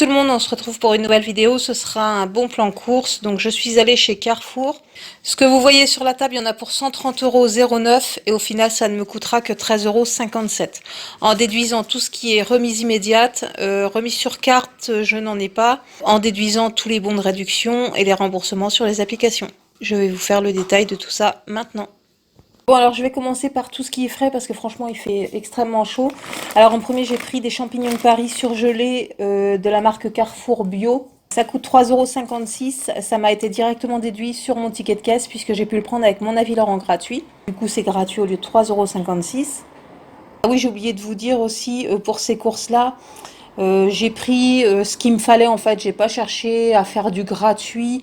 Tout le monde, on se retrouve pour une nouvelle vidéo. Ce sera un bon plan course. Donc je suis allée chez Carrefour. Ce que vous voyez sur la table, il y en a pour 130,09 € et au final ça ne me coûtera que 13,57 €. En déduisant tout ce qui est remise immédiate, remise sur carte, je n'en ai pas. En déduisant tous les bons de réduction et les remboursements sur les applications. Je vais vous faire le détail de tout ça maintenant. Bon, alors je vais commencer par tout ce qui est frais parce que franchement il fait extrêmement chaud. Alors en premier j'ai pris des champignons de Paris surgelés de la marque Carrefour Bio. Ça coûte 3,56 €. Ça m'a été directement déduit sur mon ticket de caisse puisque j'ai pu le prendre avec mon avis Laurent gratuit. Du coup c'est gratuit au lieu de 3,56 €. Ah oui, j'ai oublié de vous dire aussi pour ces courses-là, j'ai pris ce qu'il me fallait en fait, j'ai pas cherché à faire du gratuit,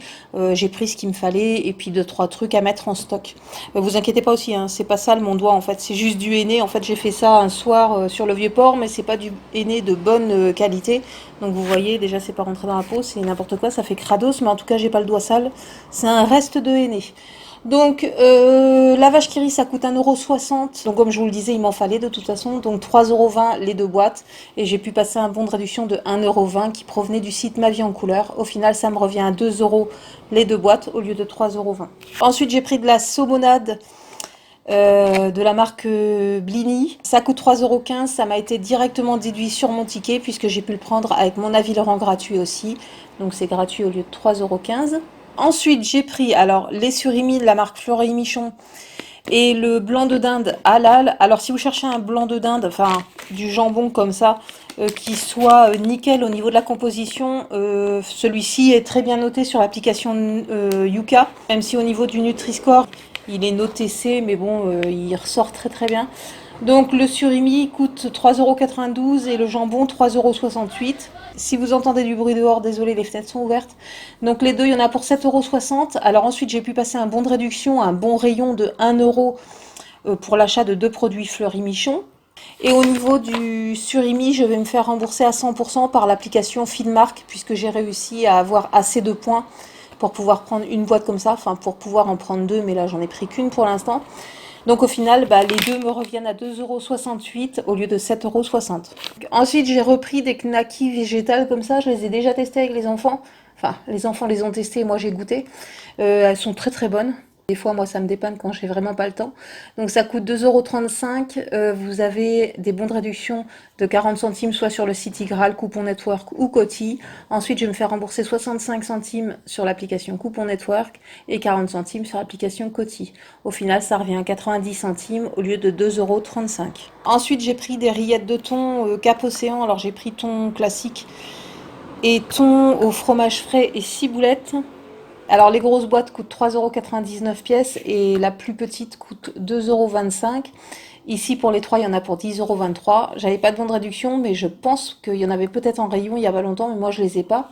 j'ai pris ce qu'il me fallait et puis 2-3 trucs à mettre en stock. Vous inquiétez pas aussi, hein, c'est pas ça mon doigt en fait, c'est juste du henné. En fait j'ai fait ça un soir sur le Vieux-Port, mais c'est pas du henné de bonne qualité. Donc vous voyez, déjà c'est pas rentré dans la peau, c'est n'importe quoi, ça fait crados, mais en tout cas j'ai pas le doigt sale, c'est un reste de henné. Donc la vache qui rit ça coûte 1,60 €. Donc comme je vous le disais, il m'en fallait de toute façon. Donc 3,20 € les deux boîtes. Et j'ai pu passer un bon de réduction de 1,20 € qui provenait du site Ma Vie en Couleur. Au final ça me revient à 2 € les deux boîtes au lieu de 3,20 €. Ensuite j'ai pris de la saumonade de la marque Blini. Ça coûte 3,15 €. Ça m'a été directement déduit sur mon ticket puisque j'ai pu le prendre avec mon avis Laurent gratuit aussi. Donc c'est gratuit au lieu de 3,15 €. Ensuite, j'ai pris alors les surimi de la marque Fleury Michon et le blanc de dinde halal. Alors, si vous cherchez un blanc de dinde, enfin du jambon comme ça, qui soit nickel au niveau de la composition, celui-ci est très bien noté sur l'application Yuka, même si au niveau du Nutri-Score, il est noté C, mais bon, il ressort très très bien. Donc le surimi coûte 3,92 € et le jambon 3,68 €. Si vous entendez du bruit dehors, désolé, les fenêtres sont ouvertes. Donc les deux, il y en a pour 7,60 €. Alors ensuite, j'ai pu passer un bon de réduction, un bon rayon de 1 € pour l'achat de 2 produits Fleury Michon. Et au niveau du surimi, je vais me faire rembourser à 100% par l'application Finmark, puisque j'ai réussi à avoir assez de points pour pouvoir prendre une boîte comme ça, enfin pour pouvoir en prendre deux, mais là j'en ai pris qu'une pour l'instant. Donc au final, les deux me reviennent à 2,68 € au lieu de 7,60 €. Ensuite, j'ai repris des knackis végétales comme ça. Je les ai déjà testés avec les enfants. Enfin, les enfants les ont testés et moi j'ai goûté. Elles sont très très bonnes. Des fois, moi, ça me dépanne quand j'ai vraiment pas le temps. Donc, ça coûte 2,35 €. Vous avez des bons de réduction de 40 centimes, soit sur le site Igral, Coupon Network ou Coty. Ensuite, je vais me faire rembourser 65 centimes sur l'application Coupon Network et 40 centimes sur l'application Coty. Au final, ça revient à 90 centimes au lieu de 2,35 €. Ensuite, j'ai pris des rillettes de thon Cap Océan. Alors, j'ai pris thon classique et thon au fromage frais et ciboulettes. Alors les grosses boîtes coûtent 3,99 € pièces et la plus petite coûte 2,25 €. Ici pour les trois, il y en a pour 10,23 €. J'avais pas de bon de réduction, mais je pense qu'il y en avait peut-être en rayon il y a pas longtemps, mais moi je les ai pas.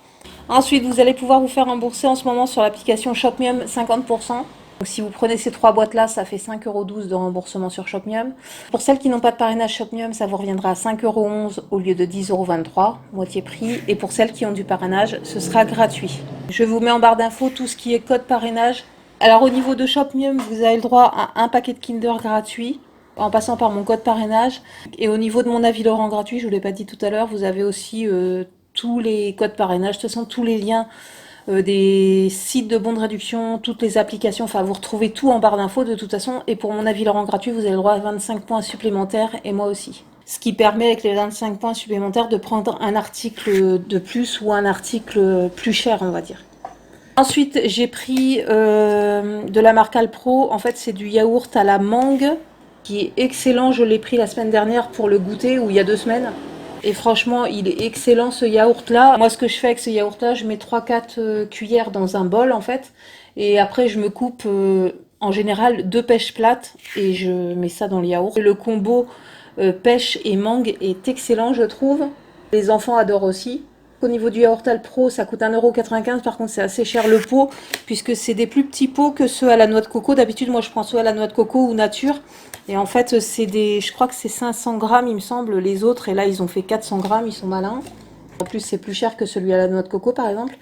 Ensuite, vous allez pouvoir vous faire rembourser en ce moment sur l'application Shopmium 50%. Donc si vous prenez ces trois boîtes-là, ça fait 5,12 € de remboursement sur Shopmium. Pour celles qui n'ont pas de parrainage Shopmium, ça vous reviendra à 5,11 € au lieu de 10,23 €, moitié prix. Et pour celles qui ont du parrainage, ce sera gratuit. Je vous mets en barre d'infos tout ce qui est code parrainage. Alors au niveau de Shopmium, vous avez le droit à un paquet de Kinder gratuit en passant par mon code parrainage. Et au niveau de mon avis Laurent gratuit, je ne vous l'ai pas dit tout à l'heure, vous avez aussi tous les codes parrainage, de toute façon tous les liens des sites de bons de réduction, toutes les applications, enfin vous retrouvez tout en barre d'infos de toute façon. Et pour mon avis Laurent gratuit, vous avez le droit à 25 points supplémentaires et moi aussi. Ce qui permet avec les 25 points supplémentaires de prendre un article de plus ou un article plus cher, on va dire. Ensuite, j'ai pris de la marque Alpro. En fait, c'est du yaourt à la mangue qui est excellent. Je l'ai pris la semaine dernière pour le goûter ou il y a 2 semaines. Et franchement, il est excellent ce yaourt-là. Moi, ce que je fais avec ce yaourt-là, je mets 3-4 cuillères dans un bol en fait. Et après, je me coupe en général 2 pêches plates et je mets ça dans le yaourt. Le combo pêche et mangue est excellent, je trouve. Les enfants adorent aussi. Au niveau du yaourt Alpro, ça coûte 1,95 €. Par contre, c'est assez cher le pot, puisque c'est des plus petits pots que ceux à la noix de coco. D'habitude, moi, je prends ceux à la noix de coco ou nature. Et en fait, c'est des, je crois que c'est 500 grammes, il me semble, les autres. Et là, ils ont fait 400 grammes, ils sont malins. En plus, c'est plus cher que celui à la noix de coco, par exemple.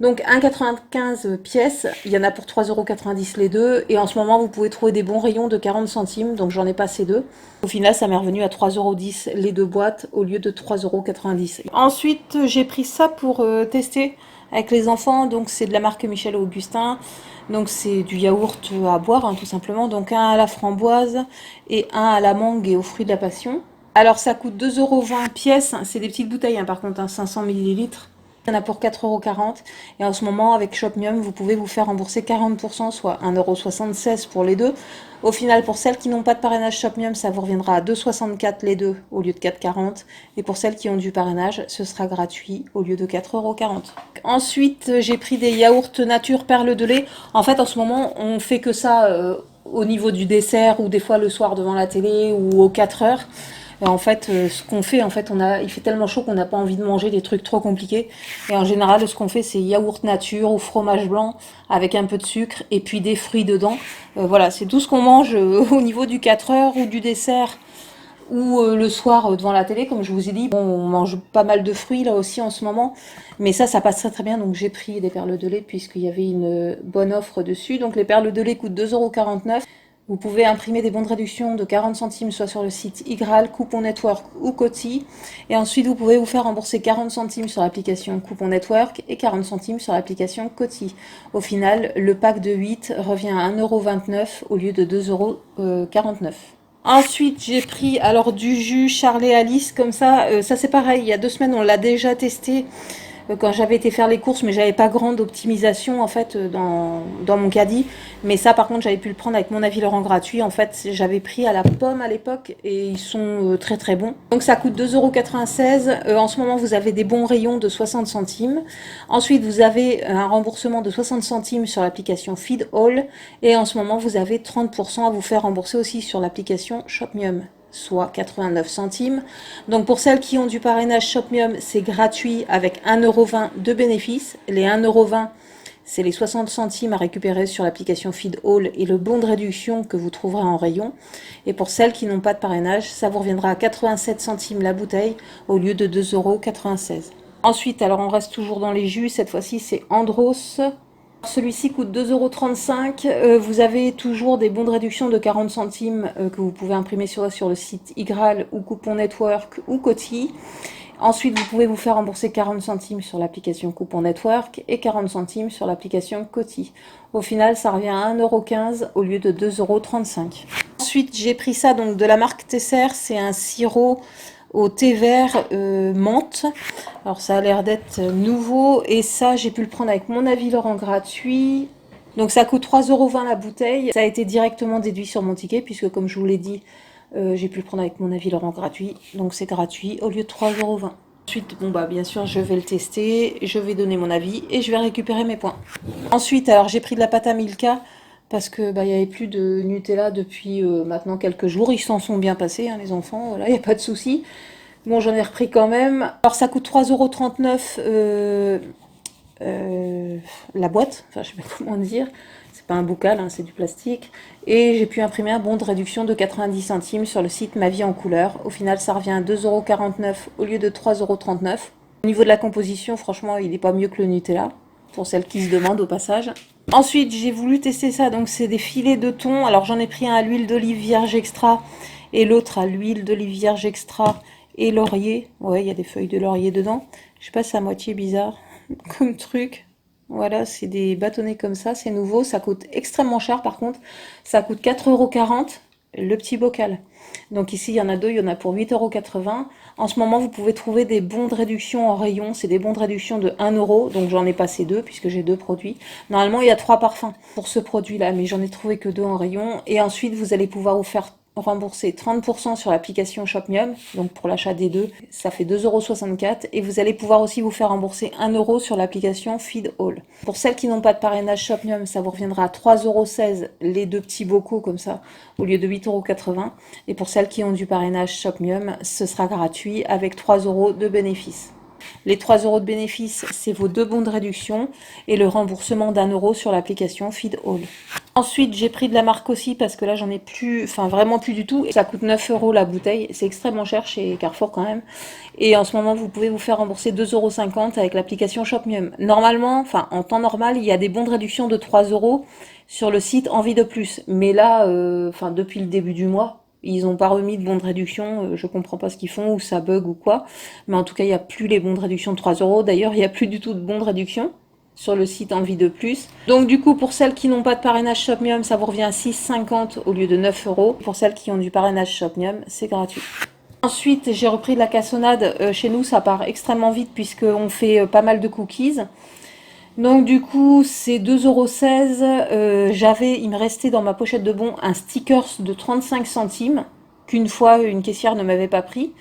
Donc 1,95 pièces, il y en a pour 3,90 € les deux. Et en ce moment, vous pouvez trouver des bons rayons de 40 centimes, donc j'en ai passé deux. Au final, ça m'est revenu à 3,10 € les deux boîtes au lieu de 3,90 €. Ensuite, j'ai pris ça pour tester avec les enfants. Donc c'est de la marque Michel Augustin. Donc c'est du yaourt à boire, hein, tout simplement. Donc un à la framboise et un à la mangue et aux fruits de la passion. Alors ça coûte 2,20 € pièce. C'est des petites bouteilles, hein, par contre, hein, 500 millilitres. Il y en a pour 4,40 € et en ce moment avec Shopmium vous pouvez vous faire rembourser 40%, soit 1,76 € pour les deux. Au final, pour celles qui n'ont pas de parrainage Shopmium, ça vous reviendra à 2,64 € les deux au lieu de 4,40 € et pour celles qui ont du parrainage, ce sera gratuit au lieu de 4,40 €. Ensuite, j'ai pris des yaourts nature perles de lait. En fait, en ce moment, on fait que ça au niveau du dessert ou des fois le soir devant la télé ou aux 4 heures. Et en fait, ce qu'on fait, en fait, il fait tellement chaud qu'on n'a pas envie de manger des trucs trop compliqués. Et en général, ce qu'on fait, c'est yaourt nature ou fromage blanc avec un peu de sucre et puis des fruits dedans. Voilà, c'est tout ce qu'on mange au niveau du 4 heures ou du dessert ou le soir devant la télé, comme je vous ai dit. Bon, on mange pas mal de fruits là aussi en ce moment, mais ça passe très très bien. Donc j'ai pris des perles de lait puisqu'il y avait une bonne offre dessus. Donc les perles de lait coûtent 2,49 €. Vous pouvez imprimer des bons de réduction de 40 centimes, soit sur le site Igral, Coupon Network ou Coty. Et ensuite, vous pouvez vous faire rembourser 40 centimes sur l'application Coupon Network et 40 centimes sur l'application Coty. Au final, le pack de 8 revient à 1,29 € au lieu de 2,49 €. Ensuite, j'ai pris alors du jus Charlet Alice, comme ça. Ça c'est pareil, il y a 2 semaines, on l'a déjà testé quand j'avais été faire les courses, mais j'avais pas grande optimisation en fait dans mon caddie. Mais ça par contre j'avais pu le prendre avec mon avis Laurent gratuit. En fait j'avais pris à la pomme à l'époque et ils sont très très bons. Donc ça coûte 2,96 €. En ce moment vous avez des bons rayons de 60 centimes. Ensuite vous avez un remboursement de 60 centimes sur l'application Feed All. Et en ce moment vous avez 30% à vous faire rembourser aussi sur l'application Shopmium, soit 89 centimes. Donc pour celles qui ont du parrainage Shopmium, c'est gratuit avec 1,20 € de bénéfice. Les 1,20 €, c'est les 60 centimes à récupérer sur l'application Feed All et le bon de réduction que vous trouverez en rayon. Et pour celles qui n'ont pas de parrainage, ça vous reviendra à 87 centimes la bouteille au lieu de 2,96 €. Ensuite, alors on reste toujours dans les jus, cette fois-ci c'est Andros. Celui-ci coûte 2,35 €. Vous avez toujours des bons de réduction de 40 centimes que vous pouvez imprimer sur le site Igral ou Coupon Network ou Coty. Ensuite, vous pouvez vous faire rembourser 40 centimes sur l'application Coupon Network et 40 centimes sur l'application Coty. Au final, ça revient à 1,15 € au lieu de 2,35 €. Ensuite, j'ai pris ça donc de la marque Tesser. C'est un sirop au thé vert menthe. Alors ça a l'air d'être nouveau et ça j'ai pu le prendre avec mon avis Laurent gratuit. Donc ça coûte 3,20 € la bouteille. Ça a été directement déduit sur mon ticket puisque comme je vous l'ai dit, j'ai pu le prendre avec mon avis Laurent gratuit. Donc c'est gratuit au lieu de 3,20 €. Ensuite, bon bah bien sûr je vais le tester, je vais donner mon avis et je vais récupérer mes points. Ensuite, alors j'ai pris de la pâte à Milka parce que bah il y avait plus de Nutella depuis maintenant quelques jours. Ils s'en sont bien passés, hein, les enfants, voilà, il n'y a pas de souci. Bon, j'en ai repris quand même. Alors ça coûte 3,39 € la boîte, enfin je sais pas comment dire. C'est pas un bocal, hein, c'est du plastique. Et j'ai pu imprimer un bon de réduction de 90 centimes sur le site Ma Vie en Couleur. Au final, ça revient à 2,49 € au lieu de 3,39 €. Au niveau de la composition, franchement, il n'est pas mieux que le Nutella, pour celles qui se demandent au passage. Ensuite, j'ai voulu tester ça, donc c'est des filets de thon. Alors j'en ai pris un à l'huile d'olive vierge extra et l'autre à l'huile d'olive vierge extra et laurier. Ouais, il y a des feuilles de laurier dedans. Je sais pas, c'est à moitié bizarre comme truc. Voilà, c'est des bâtonnets comme ça, c'est nouveau. Ça coûte extrêmement cher par contre. Ça coûte 4,40 € le petit bocal. Donc ici, il y en a deux, il y en a pour 8,80 €. En ce moment, vous pouvez trouver des bons de réduction en rayon. C'est des bons de réduction de 1 €. Donc j'en ai passé deux puisque j'ai deux produits. Normalement, il y a 3 parfums pour ce produit-là, mais j'en ai trouvé que 2 en rayon. Et ensuite, vous allez pouvoir vous faire rembourser 30% sur l'application Shopmium, donc pour l'achat des deux, ça fait 2,64 € et vous allez pouvoir aussi vous faire rembourser 1 € sur l'application Feed All. Pour celles qui n'ont pas de parrainage Shopmium, ça vous reviendra à 3,16 € les deux petits bocaux comme ça, au lieu de 8,80 € et pour celles qui ont du parrainage Shopmium, ce sera gratuit avec 3 € de bénéfice. Les 3 € de bénéfice, c'est vos 2 bons de réduction et le remboursement d'1 € sur l'application Feed All. Ensuite, j'ai pris de la marque aussi parce que là, j'en ai plus, enfin vraiment plus du tout. Et ça coûte 9 € la bouteille. C'est extrêmement cher chez Carrefour quand même. Et en ce moment, vous pouvez vous faire rembourser 2,50 € avec l'application Shopmium. Normalement, enfin en temps normal, il y a des bons de réduction de 3 € sur le site Envie de plus. Mais là, enfin depuis le début du mois, ils n'ont pas remis de bons de réduction, je comprends pas ce qu'ils font, ou ça bug ou quoi. Mais en tout cas, il n'y a plus les bons de réduction de 3 €. D'ailleurs, il n'y a plus du tout de bons de réduction sur le site Envie de plus. Donc du coup, pour celles qui n'ont pas de parrainage Shopmium, ça vous revient à 6,50 € au lieu de 9 €. Pour celles qui ont du parrainage Shopmium, c'est gratuit. Ensuite, j'ai repris de la cassonade. Chez nous, ça part extrêmement vite puisqu'on fait pas mal de cookies. Donc du coup, c'est 2,16 €. Il me restait dans ma pochette de bons un stickers de 35 centimes qu'une fois une caissière ne m'avait pas pris.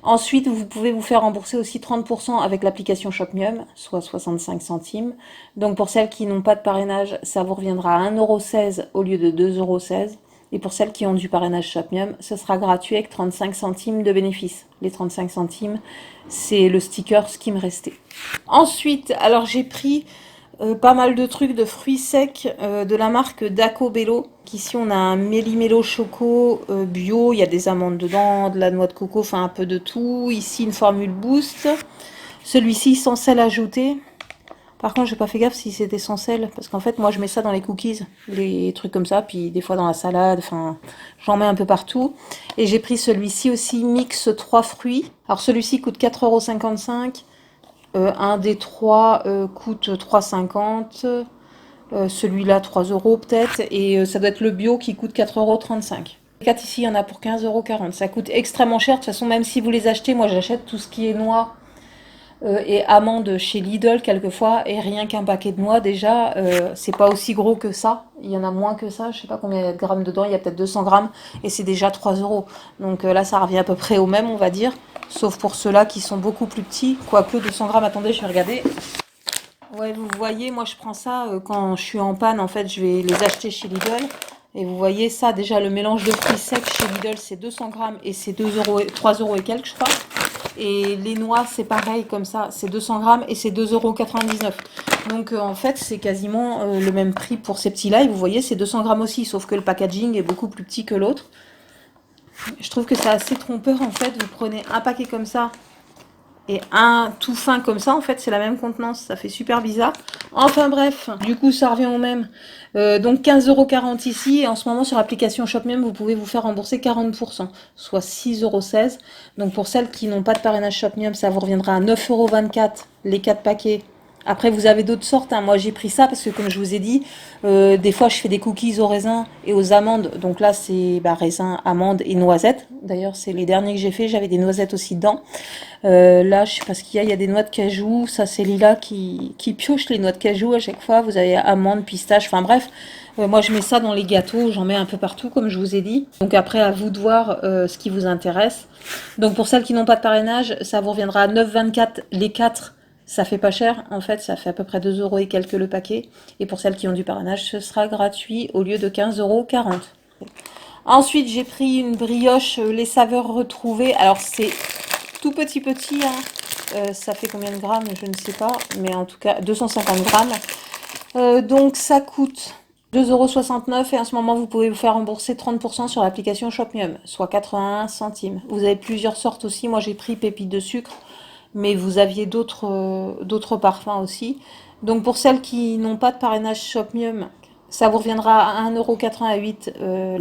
Ensuite, vous pouvez vous faire rembourser aussi 30% avec l'application Shopmium, soit 65 centimes. Donc pour celles qui n'ont pas de parrainage, ça vous reviendra à 1,16 € au lieu de 2,16 €. Et pour celles qui ont du parrainage Shopmium, ce sera gratuit avec 35 centimes de bénéfice. Les 35 centimes, c'est le sticker qui me restait. Ensuite, alors j'ai pris pas mal de trucs de fruits secs de la marque Daco Bello. Ici, on a un méli-mélo choco bio. Il y a des amandes dedans, de la noix de coco, enfin un peu de tout. Ici, une formule boost. Celui-ci, sans sel ajouté. Par contre, j'ai pas fait gaffe si c'était sans sel, parce qu'en fait, moi, je mets ça dans les cookies, les trucs comme ça, puis des fois dans la salade, enfin, j'en mets un peu partout. Et j'ai pris celui-ci aussi, mix 3 fruits. Alors, celui-ci coûte 4,55 €. Un des trois coûte 3,50 €. Celui-là, 3 € peut-être. Et ça doit être le bio qui coûte 4,35 €. Les 4 ici, il y en a pour 15,40 €. Ça coûte extrêmement cher. De toute façon, même si vous les achetez, moi, j'achète tout ce qui est noix et amandes chez Lidl quelquefois, et rien qu'un paquet de noix déjà, c'est pas aussi gros que ça, il y en a moins que ça, je sais pas combien il y a de grammes dedans, il y a peut-être 200 grammes, et c'est déjà 3 €. Donc là ça revient à peu près au même on va dire, sauf pour ceux-là qui sont beaucoup plus petits, quoique 200 grammes, attendez je vais regarder. Ouais, vous voyez, moi je prends ça quand je suis en panne, en fait je vais les acheter chez Lidl. Et vous voyez ça, déjà le mélange de fruits secs chez Lidl c'est 200 grammes et c'est 3 € et quelques je crois. Et les noix, c'est pareil comme ça, c'est 200 grammes et c'est 2,99 €. Donc en fait, c'est quasiment le même prix pour ces petits-là. Et vous voyez, c'est 200 grammes aussi, sauf que le packaging est beaucoup plus petit que l'autre. Je trouve que c'est assez trompeur en fait. Vous prenez un paquet comme ça et un tout fin comme ça, en fait, c'est la même contenance. Ça fait super bizarre. Enfin bref, du coup, ça revient au même. Donc 15,40 € ici. Et en ce moment, sur l'application Shopmium, vous pouvez vous faire rembourser 40%, soit 6,16 €. Donc pour celles qui n'ont pas de parrainage Shopmium, ça vous reviendra à 9,24 € les 4 paquets. Après, vous avez d'autres sortes. Hein. Moi, j'ai pris ça parce que, comme je vous ai dit, des fois, je fais des cookies au raisin et aux amandes. Donc là, c'est raisin, amandes et noisettes. D'ailleurs, c'est les derniers que j'ai fait. J'avais des noisettes aussi dedans. Là, je sais pas ce qu'il y a. Il y a des noix de cajou. Ça, c'est Lila qui pioche les noix de cajou à chaque fois. Vous avez amandes, pistaches. Enfin bref, moi, je mets ça dans les gâteaux. J'en mets un peu partout, comme je vous ai dit. Donc après, à vous de voir ce qui vous intéresse. Donc pour celles qui n'ont pas de parrainage, ça vous reviendra à 9,24 € les 4. Ça fait pas cher, en fait, ça fait à peu près 2 € et quelques le paquet. Et pour celles qui ont du parrainage, ce sera gratuit au lieu de 15,40 €. Ensuite, j'ai pris une brioche, les saveurs retrouvées. Alors, c'est tout petit, hein. Ça fait combien de grammes? Je ne sais pas. Mais en tout cas, 250 grammes. Donc, ça coûte 2,69 € et en ce moment, vous pouvez vous faire rembourser 30% sur l'application Shopmium, soit 81 centimes. Vous avez plusieurs sortes aussi. Moi, j'ai pris pépites de sucre. Mais vous aviez d'autres parfums aussi. Donc pour celles qui n'ont pas de parrainage Shopmium, ça vous reviendra à 1,88 €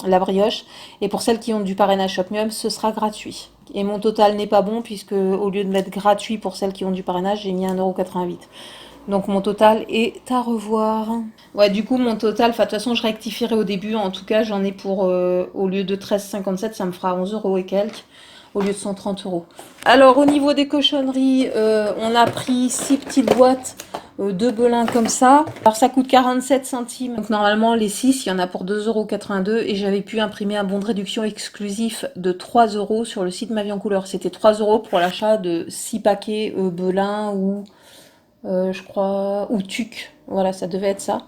la brioche. Et pour celles qui ont du parrainage Shopmium, ce sera gratuit. Et mon total n'est pas bon puisque au lieu de mettre gratuit pour celles qui ont du parrainage, j'ai mis 1,88 €. Donc mon total est à revoir. Ouais, du coup mon total, de toute façon je rectifierai au début. En tout cas, j'en ai pour, au lieu de 13,57, ça me fera 11 € et quelques. Au lieu de 130 €. Alors au niveau des cochonneries, on a pris 6 petites boîtes de Belin comme ça. Alors ça coûte 47 centimes. Donc normalement les 6, il y en a pour 2,82 € et j'avais pu imprimer un bon de réduction exclusif de 3 € sur le site Ma Vie en Couleur. C'était 3 € pour l'achat de 6 paquets Belin ou je crois ou Tuc. Voilà, ça devait être ça.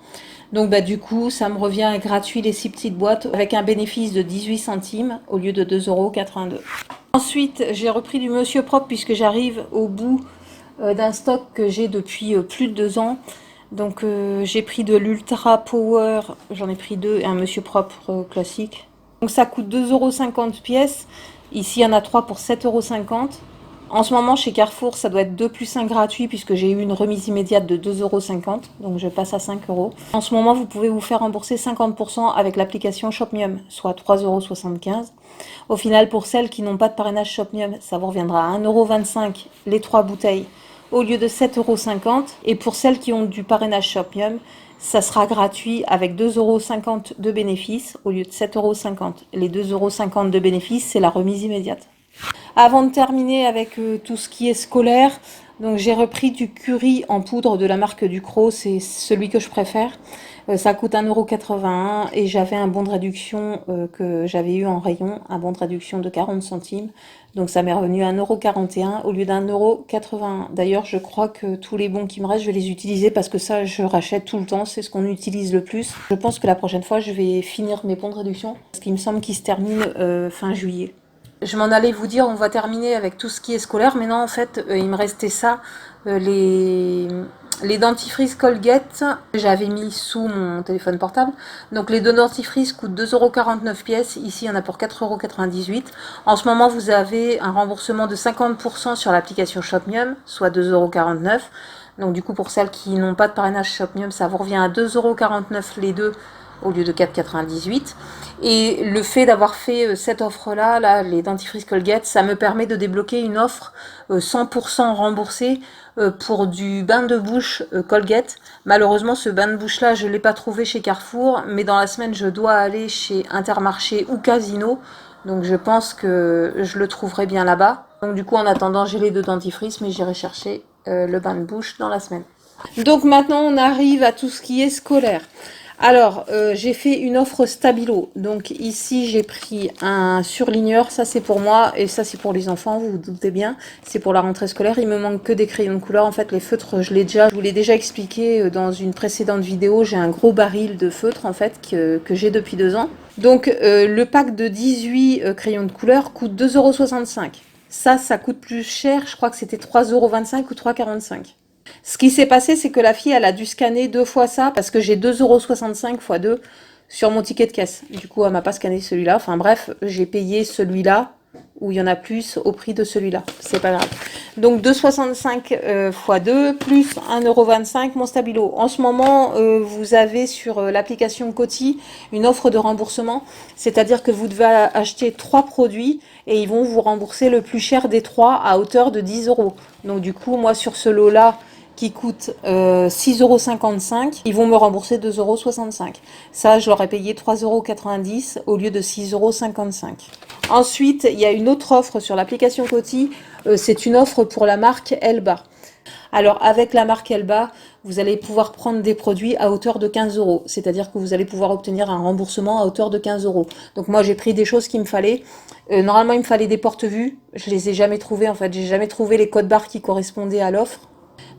Donc du coup, ça me revient gratuit les 6 petites boîtes avec un bénéfice de 18 centimes au lieu de 2,82 €. Ensuite, j'ai repris du Monsieur Propre puisque j'arrive au bout d'un stock que j'ai depuis plus de 2 ans. Donc j'ai pris de l'Ultra Power, j'en ai pris 2 et un Monsieur Propre classique. Donc ça coûte 2,50 € pièce. Ici, il y en a 3 pour 7,50 €. En ce moment, chez Carrefour, ça doit être 2 plus 1 gratuit puisque j'ai eu une remise immédiate de 2,50 €. Donc je passe à 5 €. En ce moment, vous pouvez vous faire rembourser 50% avec l'application Shopmium, soit 3,75 €. Au final, pour celles qui n'ont pas de parrainage Shopmium, ça vous reviendra à 1,25 € les 3 bouteilles au lieu de 7,50 €. Et pour celles qui ont du parrainage Shopmium, ça sera gratuit avec 2,50 € de bénéfices au lieu de 7,50 €. Les 2,50 € de bénéfices, c'est la remise immédiate. Avant de terminer avec tout ce qui est scolaire, donc j'ai repris du curry en poudre de la marque Ducros, c'est celui que je préfère. Ça coûte 1,81 € et j'avais un bon de réduction que j'avais eu en rayon, un bon de réduction de 40 centimes. Donc ça m'est revenu à 1,41 € au lieu d'1,81 €. D'ailleurs, je crois que tous les bons qui me restent, je vais les utiliser parce que ça, je rachète tout le temps, c'est ce qu'on utilise le plus. Je pense que la prochaine fois, je vais finir mes bons de réduction parce qu'il me semble qu'ils se terminent fin juillet. Je m'en allais vous dire, on va terminer avec tout ce qui est scolaire, mais non, en fait, il me restait ça, les dentifrices Colgate, j'avais mis sous mon téléphone portable. Donc les 2 dentifrices coûtent 2,49 € pièce, ici il y en a pour 4,98 €. En ce moment, vous avez un remboursement de 50% sur l'application Shopmium, soit 2,49 €. Donc du coup, pour celles qui n'ont pas de parrainage Shopmium, ça vous revient à 2,49 € les deux, au lieu de 4,98 €. Et le fait d'avoir fait cette offre-là, là, les dentifrices Colgate, ça me permet de débloquer une offre 100% remboursée pour du bain de bouche Colgate. Malheureusement, ce bain de bouche-là, je ne l'ai pas trouvé chez Carrefour, mais dans la semaine, je dois aller chez Intermarché ou Casino. Donc je pense que je le trouverai bien là-bas. Donc du coup, en attendant, j'ai les 2 dentifrices, mais j'irai chercher le bain de bouche dans la semaine. Donc maintenant, on arrive à tout ce qui est scolaire. Alors, j'ai fait une offre Stabilo. Donc ici, j'ai pris un surligneur. Ça, c'est pour moi et ça, c'est pour les enfants. Vous vous doutez bien. C'est pour la rentrée scolaire. Il me manque que des crayons de couleur. En fait, les feutres, je vous l'ai déjà expliqué dans une précédente vidéo. J'ai un gros baril de feutres, en fait, que j'ai depuis 2 ans. Donc, le pack de 18 crayons de couleur coûte 2,65 €. Ça coûte plus cher. Je crois que c'était 3,25 € ou 3,45 €. Ce qui s'est passé, c'est que la fille, elle a dû scanner 2 fois ça parce que j'ai 2,65 € x 2 sur mon ticket de caisse. Du coup, elle m'a pas scanné celui-là. Enfin bref, j'ai payé celui-là où il y en a plus au prix de celui-là. C'est pas grave. Donc 2,65 x 2 plus 1,25 € mon Stabilo. En ce moment, vous avez sur l'application Coty une offre de remboursement. C'est-à-dire que vous devez acheter 3 produits et ils vont vous rembourser le plus cher des 3 à hauteur de 10 €. Donc du coup, moi sur ce lot-là, qui coûte 6,55 €, ils vont me rembourser 2,65 €. Ça, je leur ai payé 3,90 € au lieu de 6,55 €. Ensuite, il y a une autre offre sur l'application Coty. C'est une offre pour la marque Elba. Alors, avec la marque Elba, vous allez pouvoir prendre des produits à hauteur de 15 €. C'est-à-dire que vous allez pouvoir obtenir un remboursement à hauteur de 15 €. Donc moi, j'ai pris des choses qu'il me fallait. Normalement, il me fallait des porte-vues. Je les ai jamais trouvées, en fait. J'ai jamais trouvé les codes barres qui correspondaient à l'offre.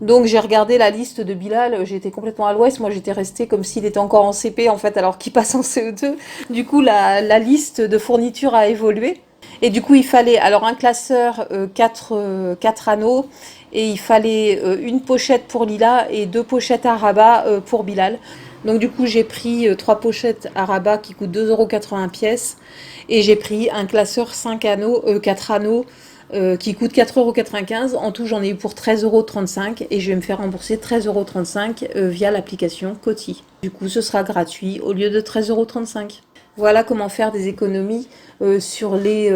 Donc j'ai regardé la liste de Bilal, j'étais complètement à l'ouest, moi j'étais restée comme s'il était encore en CP en fait alors qu'il passe en CE2. Du coup la liste de fournitures a évolué. Et du coup il fallait alors un classeur 4 anneaux et il fallait une pochette pour Lila et 2 pochettes à rabat pour Bilal. Donc du coup j'ai pris 3 pochettes à rabat qui coûtent 2,80 € pièce et j'ai pris un classeur 4 anneaux qui coûte 4,95 €. En tout, j'en ai eu pour 13,35 € et je vais me faire rembourser 13,35 € via l'application Coty. Du coup, ce sera gratuit au lieu de 13,35 €. Voilà comment faire des économies sur les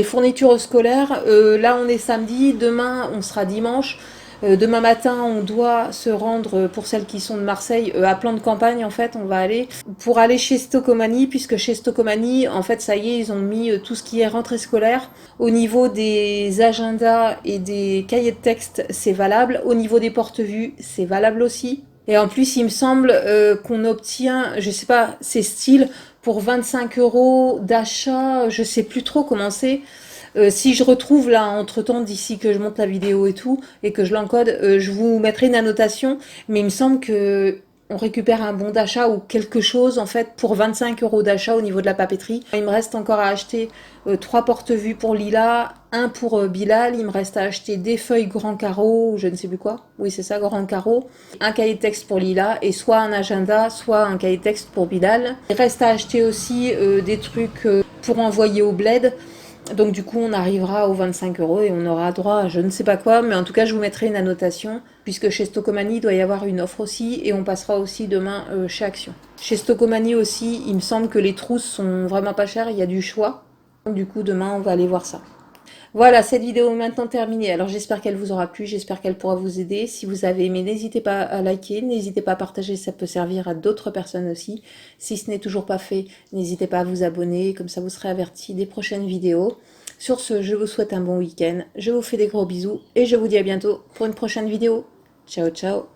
fournitures scolaires. Là, on est samedi, demain, on sera dimanche. Demain matin, on doit se rendre, pour celles qui sont de Marseille, à Plan de Campagne, en fait, on va aller, pour aller chez Stocomanie, puisque chez Stocomanie, en fait, ça y est, ils ont mis tout ce qui est rentrée scolaire. Au niveau des agendas et des cahiers de texte, c'est valable. Au niveau des porte-vues, c'est valable aussi. Et en plus, il me semble qu'on obtient, je sais pas, c'est style, pour 25 € d'achat, je sais plus trop comment c'est. Si je retrouve là, entre-temps, d'ici que je monte la vidéo et tout, et que je l'encode, je vous mettrai une annotation, mais il me semble que on récupère un bon d'achat ou quelque chose en fait pour 25 € d'achat au niveau de la papeterie. Il me reste encore à acheter 3 porte-vues pour Lila, un pour Bilal, il me reste à acheter des feuilles grand carreau, ou je ne sais plus quoi, oui c'est ça, grand carreau, un cahier de texte pour Lila et soit un agenda, soit un cahier de texte pour Bilal. Il reste à acheter aussi des trucs pour envoyer au bled. Donc du coup, on arrivera aux 25 € et on aura droit à je ne sais pas quoi, mais en tout cas, je vous mettrai une annotation, puisque chez Stocomanie, il doit y avoir une offre aussi, et on passera aussi demain chez Action. Chez Stocomanie aussi, il me semble que les trousses sont vraiment pas chères, il y a du choix. Donc du coup, demain, on va aller voir ça. Voilà, cette vidéo est maintenant terminée. Alors j'espère qu'elle vous aura plu, j'espère qu'elle pourra vous aider. Si vous avez aimé, n'hésitez pas à liker, n'hésitez pas à partager, ça peut servir à d'autres personnes aussi. Si ce n'est toujours pas fait, n'hésitez pas à vous abonner, comme ça vous serez averti des prochaines vidéos. Sur ce, je vous souhaite un bon week-end, je vous fais des gros bisous et je vous dis à bientôt pour une prochaine vidéo. Ciao ciao.